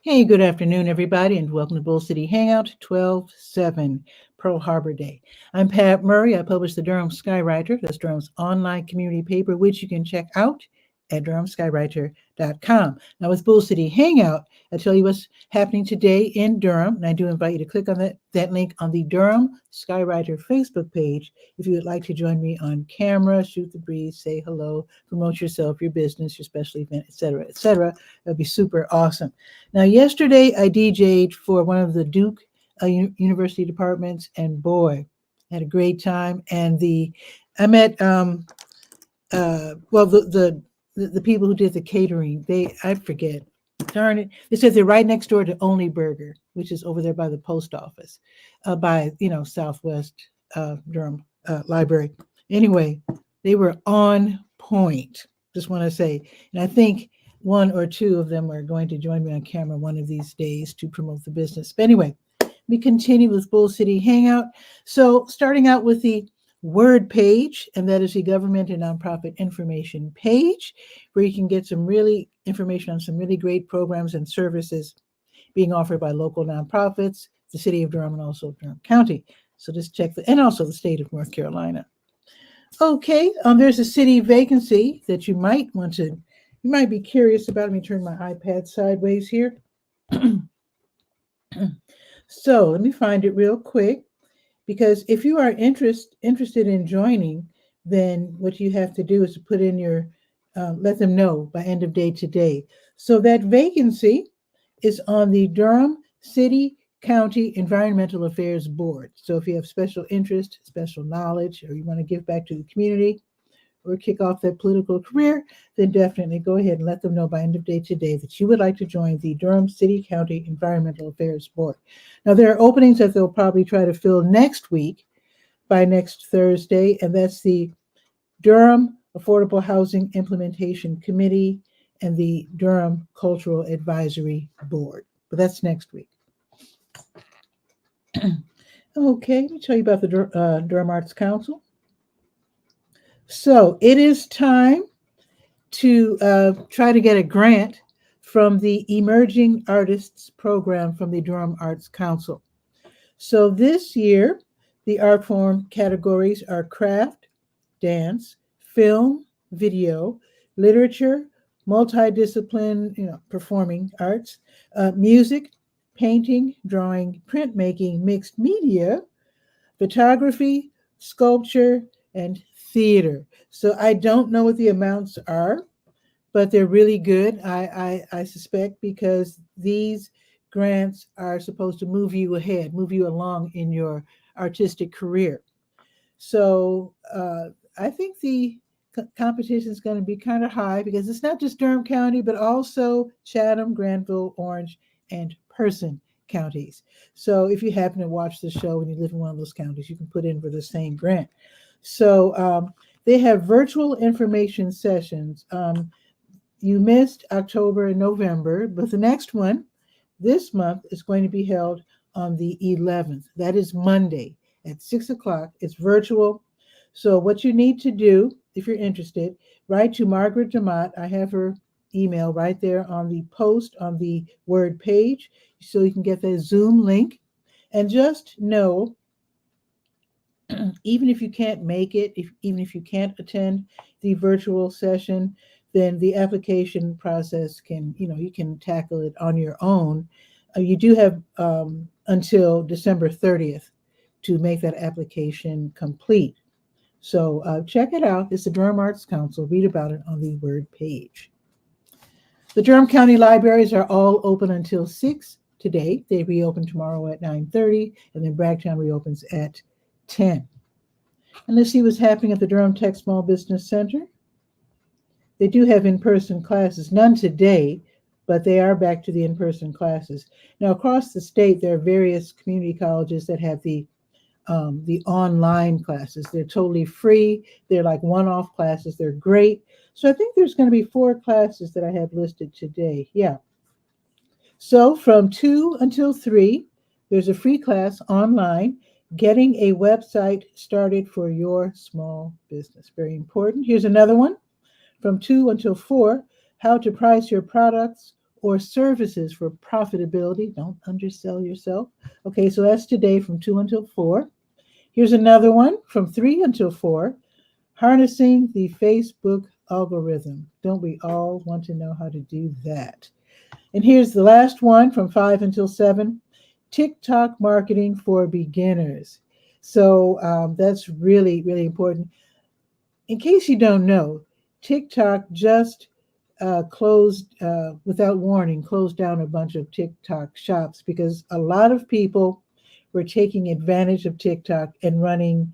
Hey, good afternoon, everybody, and welcome to Bull City Hangout 12/7 Pearl Harbor Day. I'm Pat Murray. I publish the Durham Skywriter. That's Durham's online community paper, which you can check out at durhamskywriter.com. Now, with Bull City Hangout, I tell you what's happening today in Durham, and I do invite you to click on that link on the Durham Skywriter Facebook page if you would like to join me on camera, shoot the breeze, say hello, promote yourself, your business, your special event, etc., etc. That'd be super awesome. Now, yesterday I DJ'd for one of the Duke University departments, and boy, had a great time. And I met well the people who did the catering. I forget, darn it. They said they're right next door to Only Burger, which is over there by the post office, by Southwest Durham Library. Anyway, they were on point. Just want to say, and I think one or two of them are going to join me on camera one of these days to promote the business. But anyway, we continue with Bull City Hangout. So starting out with the Word page, and that is the government and nonprofit information page, where you can get some really information on some really great programs and services being offered by local nonprofits, the city of Durham, and also Durham County. So just check and also the state of North Carolina. Okay, there's a city vacancy that you might be curious about. Let me turn my iPad sideways here. So let me find it real quick, because if you are interested in joining, then what you have to do is to put in your, let them know by end of day today. So that vacancy is on the Durham City County Environmental Affairs Board. So if you have special interest, special knowledge, or you want to give back to the community or kick off that political career, then definitely go ahead and let them know by end of day today that you would like to join the Durham City County Environmental Affairs Board. Now, there are openings that they'll probably try to fill next week by next Thursday, and that's the Durham Affordable Housing Implementation Committee and the Durham Cultural Advisory Board. But that's next week. Okay, let me tell you about the Durham Arts Council. So it is time to try to get a grant from the Emerging Artists Program from the Durham Arts Council. So this year, the art form categories are craft, dance, film, video, literature, multidiscipline, performing arts, music, painting, drawing, printmaking, mixed media, photography, sculpture, and theater. So I don't know what the amounts are, but they're really good, I suspect, because these grants are supposed to move you ahead, move you along in your artistic career. So I think the competition is going to be kind of high, because it's not just Durham County, but also Chatham, Granville, Orange, and Person counties. So if you happen to watch the show and you live in one of those counties, you can put in for the same grant. So they have virtual information sessions. You missed October and November, but the next one this month is going to be held on the 11th. That is Monday at 6 o'clock. It's virtual. So what you need to do, if you're interested, write to Margaret DeMott. I have her email right there on the post on the Word page, so you can get that Zoom link. And just know, even if you can't make it, even if you can't attend the virtual session, then the application process you can tackle it on your own. You do have until December 30th to make that application complete. So check it out. It's the Durham Arts Council. Read about it on the Word page. The Durham County Libraries are all open until 6 today. They reopen tomorrow at 9:30, and then Bragtown reopens at 10. And let's see what's happening at the Durham Tech Small Business Center. They do have in-person classes, none today, but they are back to the in-person classes. Now, across the state, there are various community colleges that have the online classes. They're totally free. They're like one-off classes. They're great. So I think there's going to be 4 classes that I have listed today. Yeah. So from 2 until 3, there's a free class online, getting a website started for your small business. Very important. Here's another one. From 2 until 4, how to price your products or services for profitability. Don't undersell yourself. Okay, so that's today from 2 until 4. Here's another one from 3 until 4. Harnessing the Facebook algorithm. Don't we all want to know how to do that? And here's the last one from 5 until 7. TikTok marketing for beginners. So that's really, really important. In case you don't know, TikTok just closed, without warning, closed down a bunch of TikTok shops because a lot of people were taking advantage of TikTok and running,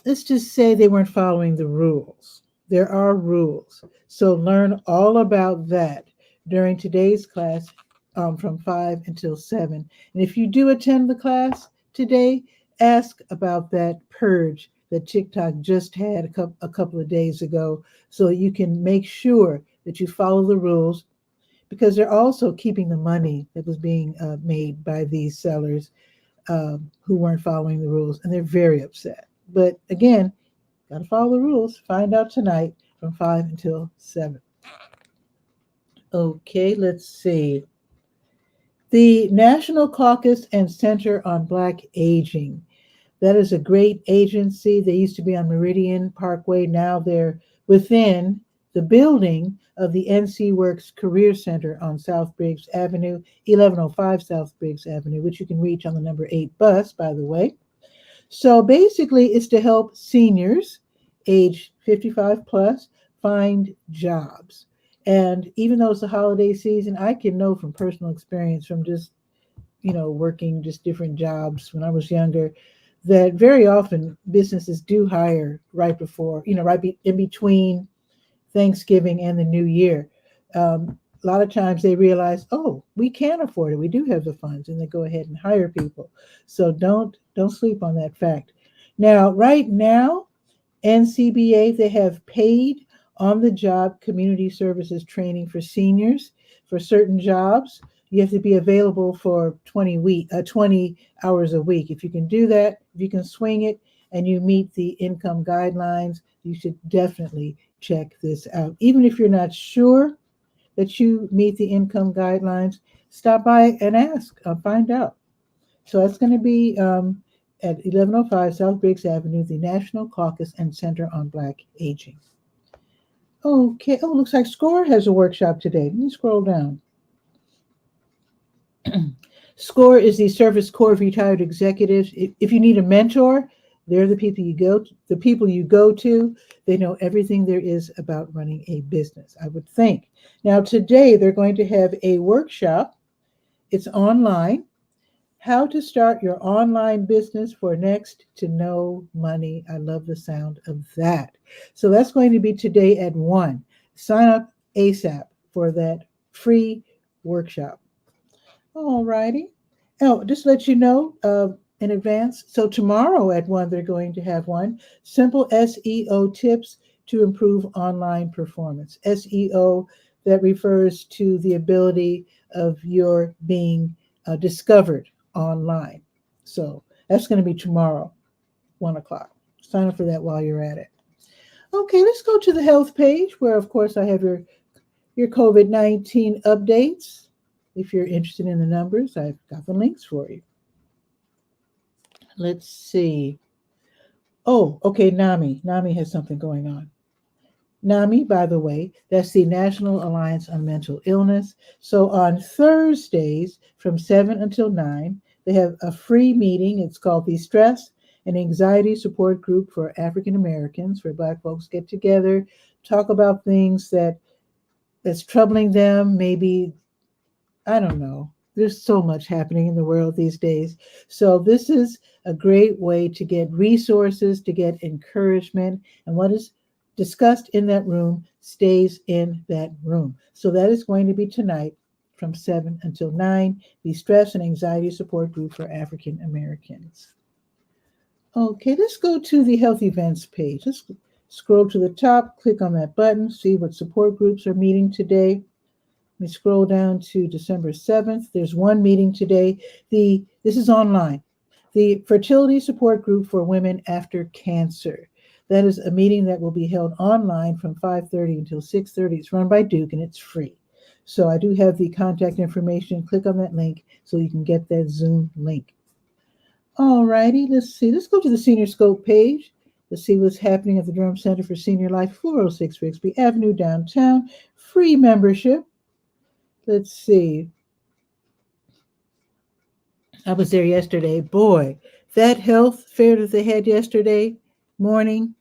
let's just say they weren't following the rules. There are rules. So learn all about that during today's class from 5 until 7. And if you do attend the class today, ask about that purge that TikTok just had a couple of days ago so you can make sure that you follow the rules, because they're also keeping the money that was being made by these sellers who weren't following the rules, and they're very upset. But again, got to follow the rules. Find out tonight from 5 until 7. Okay, let's see. The National Caucus and Center on Black Aging. That is a great agency. They used to be on Meridian Parkway. Now they're within the building of the NC Works Career Center on South Briggs Avenue, 1105 South Briggs Avenue, which you can reach on the number 8 bus, by the way. So basically, it's to help seniors age 55 plus find jobs. And even though it's the holiday season, I can know from personal experience from just, working just different jobs when I was younger, that very often businesses do hire right before, in between Thanksgiving and the New Year. A lot of times they realize, oh, we can afford it. We do have the funds, and they go ahead and hire people. So don't sleep on that fact. Now, right now, NCBA, they have paid on-the-job community services training for seniors for certain jobs. You have to be available for 20 hours a week. If you can do that, if you can swing it, and you meet the income guidelines, you should definitely check this out. Even if you're not sure that you meet the income guidelines, stop by and ask, find out. So that's going to be at 1105 South Briggs Avenue, the National Caucus and Center on Black Aging. Okay, looks like SCORE has a workshop today. Let me scroll down. SCORE is the Service Corps of Retired Executives. If you need a mentor, they're the people you go to. They know everything there is about running a business, I would think. Now, today they're going to have a workshop. It's online. How to start your online business for next to no money. I love the sound of that. So that's going to be today at 1. Sign up ASAP for that free workshop. All righty. Just to let you know in advance. So tomorrow at 1, they're going to have one. Simple SEO tips to improve online performance. SEO, that refers to the ability of your being discovered online. So that's going to be tomorrow, 1 o'clock. Sign up for that while you're at it. Okay, let's go to the health page where, of course, I have your COVID-19 updates. If you're interested in the numbers, I've got the links for you. Let's see. Oh, okay, NAMI. NAMI has something going on. NAMI, by the way, that's the National Alliance on Mental Illness. So on Thursdays from 7 until 9, they have a free meeting. It's called the Stress and Anxiety Support Group for African Americans, where Black folks get together, talk about things that's troubling them. Maybe, I don't know. There's so much happening in the world these days. So this is a great way to get resources, to get encouragement, and what is discussed in that room stays in that room. So that is going to be tonight from 7 until 9, the Stress and Anxiety Support Group for African Americans. Okay, let's go to the health events page. Let's scroll to the top, click on that button, see what support groups are meeting today. Let me scroll down to December 7th. There's one meeting today. This is online. The Fertility Support Group for Women After Cancer. That is a meeting that will be held online from 5:30 until 6:30. It's run by Duke and it's free. So I do have the contact information. Click on that link so you can get that Zoom link. All righty, let's see. Let's go to the Senior Scope page. Let's see what's happening at the Durham Center for Senior Life, 406 Rixby Avenue, downtown. Free membership. Let's see. I was there yesterday. Boy, that health fair that they had yesterday morning,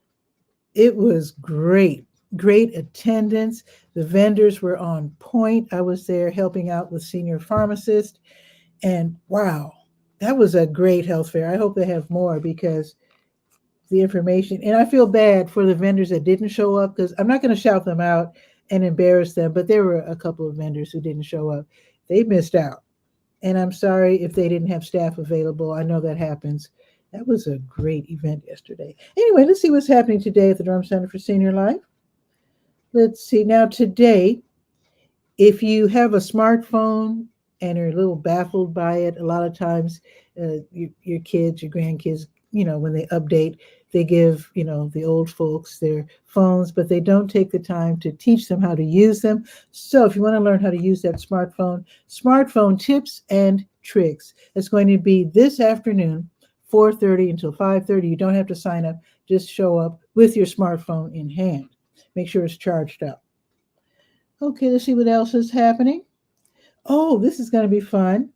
it was great. Great attendance. The vendors were on point. I was there helping out with senior pharmacists. And wow, that was a great health fair. I hope they have more because the information, and I feel bad for the vendors that didn't show up because I'm not going to shout them out and embarrass them, but there were a couple of vendors who didn't show up. They missed out. And I'm sorry if they didn't have staff available. I know that happens. That was a great event yesterday. Anyway, let's see what's happening today at the Durham Center for Senior Life. Let's see. Now today, if you have a smartphone and are a little baffled by it, a lot of times your kids, your grandkids, when they update, they give, the old folks their phones, but they don't take the time to teach them how to use them. So if you want to learn how to use that smartphone tips and tricks, it's going to be this afternoon, 4:30 until 5:30. You don't have to sign up. Just show up with your smartphone in hand. Make sure it's charged up. Okay, let's see what else is happening. Oh, this is going to be fun.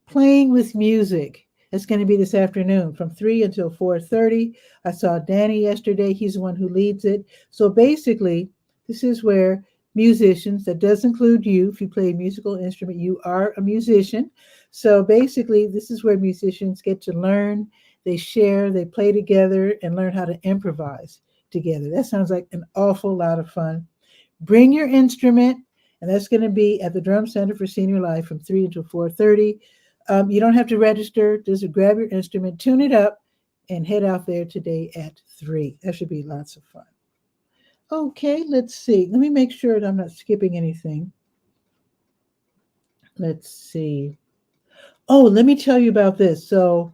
Playing with music. It's going to be this afternoon from 3 until 4:30. I saw Danny yesterday. He's the one who leads it. So basically, this is where musicians, that does include you. If you play a musical instrument, you are a musician. So basically, this is where musicians get to learn. They share, they play together, and learn how to improvise together. That sounds like an awful lot of fun. Bring your instrument, and that's going to be at the Durham Center for Senior Life from 3 until 4:30. You don't have to register. Just grab your instrument, tune it up, and head out there today at 3. That should be lots of fun. Okay, let's see. Let me make sure that I'm not skipping anything. Let's see. Oh, let me tell you about this. So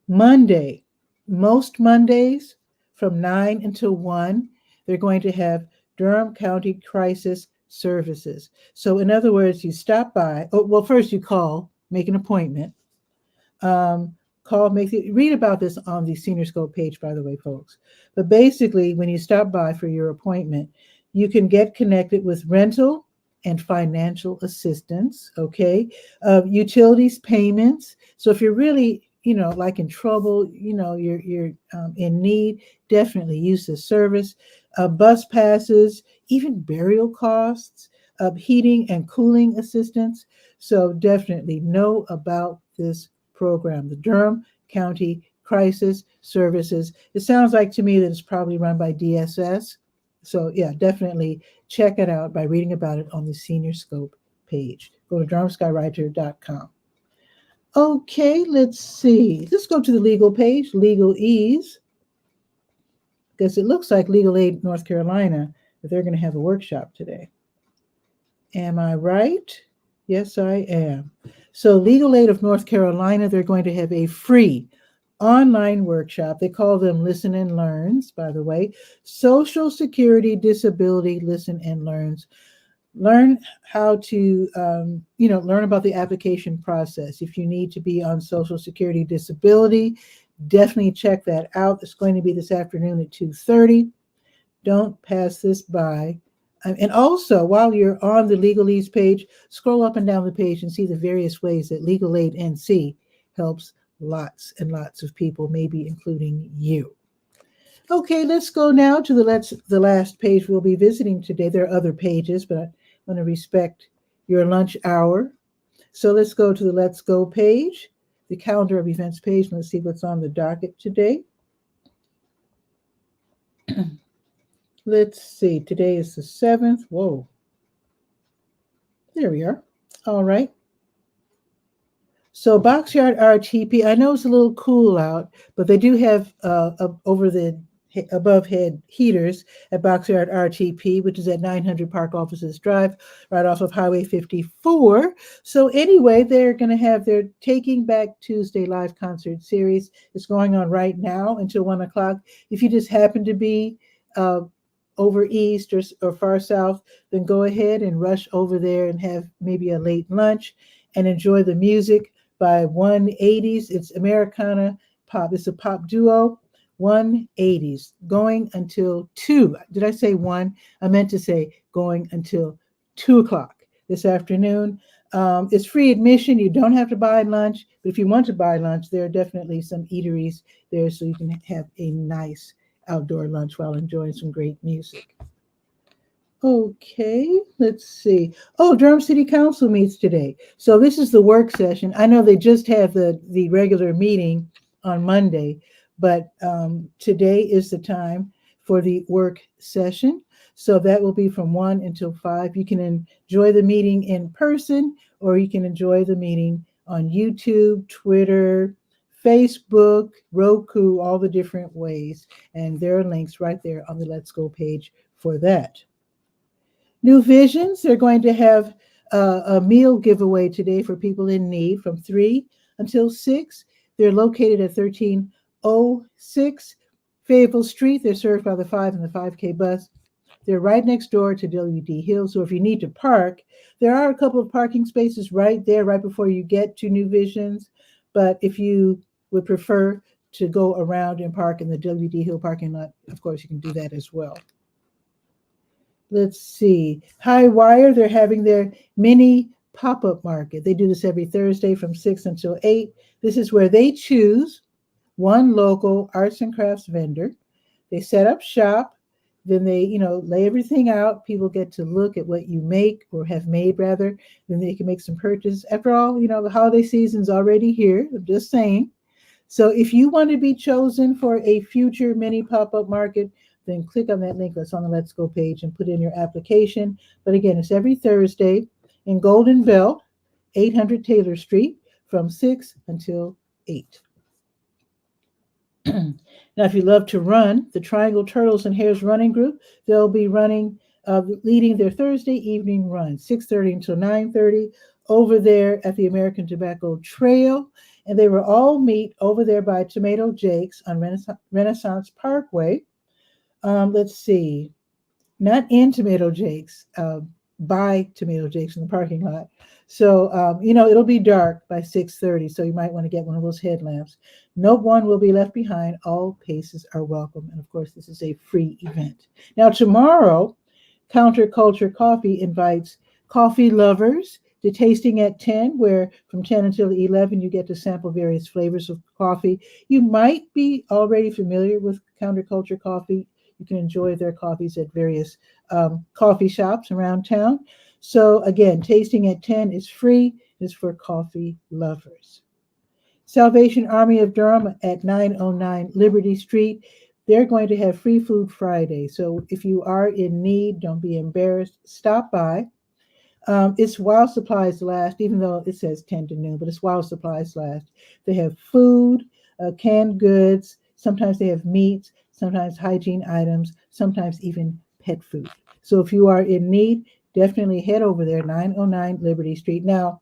Monday, most Mondays from 9 until 1, they're going to have Durham County Crisis Services. So in other words, you stop by. Oh, well, first you call, make an appointment. Read about this on the Senior Scope page, by the way, folks. But basically, when you stop by for your appointment, you can get connected with rental and financial assistance, okay? Utilities payments. So if you're really, like in trouble, you're in need, definitely use this service. Bus passes, even burial costs, heating and cooling assistance. So definitely know about this program, the Durham County Crisis Services. It sounds like to me that it's probably run by DSS. So yeah, definitely check it out by reading about it on the Senior Scope page. Go to durhamskywriter.com. Okay, let's see. Let's go to the legal page, Legal Ease, because it looks like Legal Aid North Carolina, that they're going to have a workshop today. Am I right? Yes, I am. So Legal Aid of North Carolina, they're going to have a free online workshop. They call them Listen and Learns, by the way. Social Security Disability Listen and Learns. Learn how to, learn about the application process. If you need to be on Social Security Disability, definitely check that out. It's going to be this afternoon at 2:30. Don't pass this by. And also, while you're on the Legalese page, scroll up and down the page and see the various ways that Legal Aid NC helps lots and lots of people, maybe including you. Okay, let's go now to the last page we'll be visiting today. There are other pages, but I want to respect your lunch hour. So let's go to the Let's Go page, the calendar of events page, and let's see what's on the docket today. Let's see, today is the 7th. Whoa. There we are. All right. So Boxyard RTP, I know it's a little cool out, but they do have over the above head heaters at Boxyard RTP, which is at 900 Park Offices Drive, right off of Highway 54. So anyway, they're going to have their Taking Back Tuesday live concert series. It's going on right now until 1 o'clock. If you just happen to be over east or far south, then go ahead and rush over there and have maybe a late lunch and enjoy the music by 𝗕𝗓𝗧𝗎. It's Americana pop. It's a pop duo. 𝗕𝗓𝗧𝗎, going until 2. Did I say 1? I meant to say going until 2 o'clock this afternoon. It's free admission. You don't have to buy lunch, but if you want to buy lunch, there are definitely some eateries there so you can have a nice outdoor lunch while enjoying some great music. Okay, let's see. Oh, Durham City Council meets today. So this is the work session. I know they just have the regular meeting on Monday, but today is the time for the work session. So that will be from 1 until 5. You can enjoy the meeting in person, or you can enjoy the meeting on YouTube, Twitter, Facebook, Roku, all the different ways. And there are links right there on the Let's Go page for that. New Visions, they're going to have a meal giveaway today for people in need from 3 until 6. They're located at 1306 Fayetteville Street. They're served by the 5 and the 5K bus. They're right next door to W.D. Hill. So if you need to park, there are a couple of parking spaces right there, right before you get to New Visions. But if you would prefer to go around and park in the W.D. Hill parking lot, of course, you can do that as well. Let's see. High Wire, they're having their mini pop-up market. They do this every Thursday from 6 until 8. This is where they choose one local arts and crafts vendor. They set up shop. Then they, lay everything out. People get to look at what you make or have made, rather. Then they can make some purchases. After all, the holiday season's already here. I'm just saying. So if you want to be chosen for a future mini pop-up market, then click on that link that's on the Let's Go page and put in your application. But again, it's every Thursday in Golden Belt, 800 Taylor Street, from 6 until 8. Now, if you love to run, the Triangle Turtles and Hares Running Group, they'll be leading their Thursday evening run, 6:30 until 9:30, over there at the American Tobacco Trail. And they will all meet over there by Tomato Jake's on Renaissance Parkway. Let's see, not in Tomato Jake's, by Tomato Jake's in the parking lot. So, it'll be dark by 6:30, so you might want to get one of those headlamps. No one will be left behind. All paces are welcome. And of course, this is a free event. Now, tomorrow, Counterculture Coffee invites coffee lovers to tasting at 10, where from 10 until 11, you get to sample various flavors of coffee. You might be already familiar with Counterculture Coffee. You can enjoy their coffees at various coffee shops around town. So again, tasting at 10 is free. It's for coffee lovers. Salvation Army of Durham at 909 Liberty Street. They're going to have Free Food Friday. So if you are in need, don't be embarrassed. Stop by. It's while supplies last, even though it says 10 to noon, but it's while supplies last. They have food, canned goods. Sometimes they have meats, sometimes hygiene items, sometimes even pet food. So if you are in need, definitely head over there, 909 Liberty Street. Now,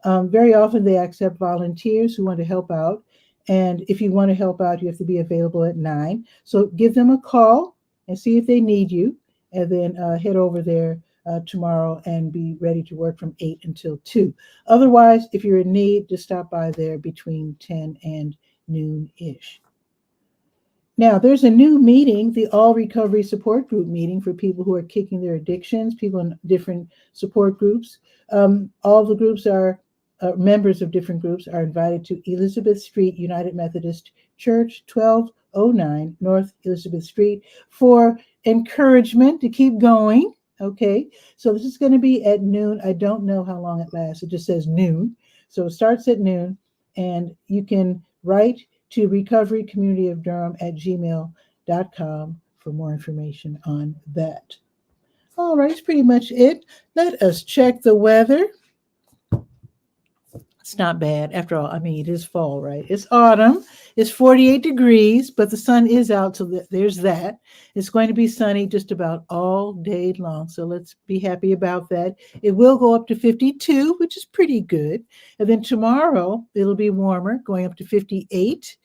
very often they accept volunteers who want to help out. And if you want to help out, you have to be available at 9. So give them a call and see if they need you, and then head over there tomorrow and be ready to work from 8 until 2. Otherwise, if you're in need, just stop by there between 10 and noon-ish. Now, there's a new meeting, the All Recovery Support Group meeting for people who are kicking their addictions, people in different support groups. All the groups are, members of different groups are invited to Elizabeth Street United Methodist Church, 1209 North Elizabeth Street, for encouragement to keep going. Okay, so this is going to be at noon. I don't know how long it lasts. It just says noon. So it starts at noon, and you can write to recoverycommunityofdurham@gmail.com for more information on that. All right, that's pretty much it. Let us check the weather. It's not bad. After all, it is fall, right? It's autumn. It's 48 degrees, but the sun is out, so there's that. It's going to be sunny just about all day long, so let's be happy about that. It will go up to 52, which is pretty good. And then tomorrow, it'll be warmer, going up to 58,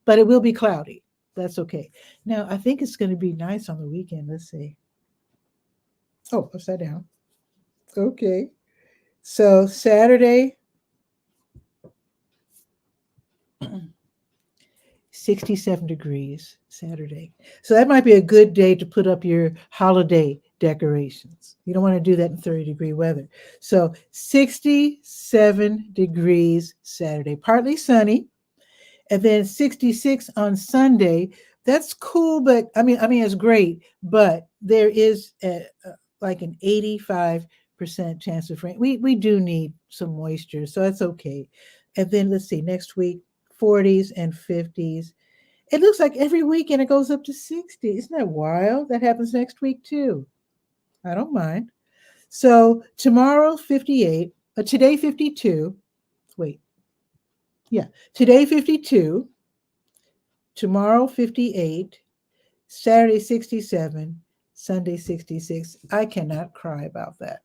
but it will be cloudy. That's okay. Now, I think it's going to be nice on the weekend. Let's see. Oh, upside down. Okay. So Saturday, 67 degrees Saturday. So that might be a good day to put up your holiday decorations. You don't want to do that in 30-degree weather. So 67 degrees Saturday, partly sunny, and then 66 on Sunday. That's cool, but I mean, it's great, but there is like an 85% chance of rain. We do need some moisture, so that's okay. And then let's see, next week, 40s and 50s. It looks like every weekend it goes up to 60. Isn't that wild? That happens next week too. I don't mind. So tomorrow, 58. Today, 52. Wait, yeah. Today, 52. Tomorrow, 58. Saturday, 67. Sunday, 66. I cannot cry about that.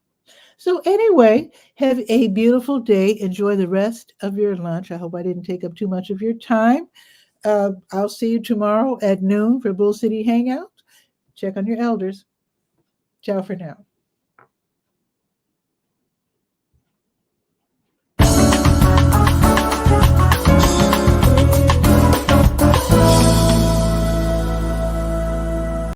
So anyway, have a beautiful day. Enjoy the rest of your lunch. I hope I didn't take up too much of your time. I'll see you tomorrow at noon for Bull City Hangout. Check on your elders. Ciao for now.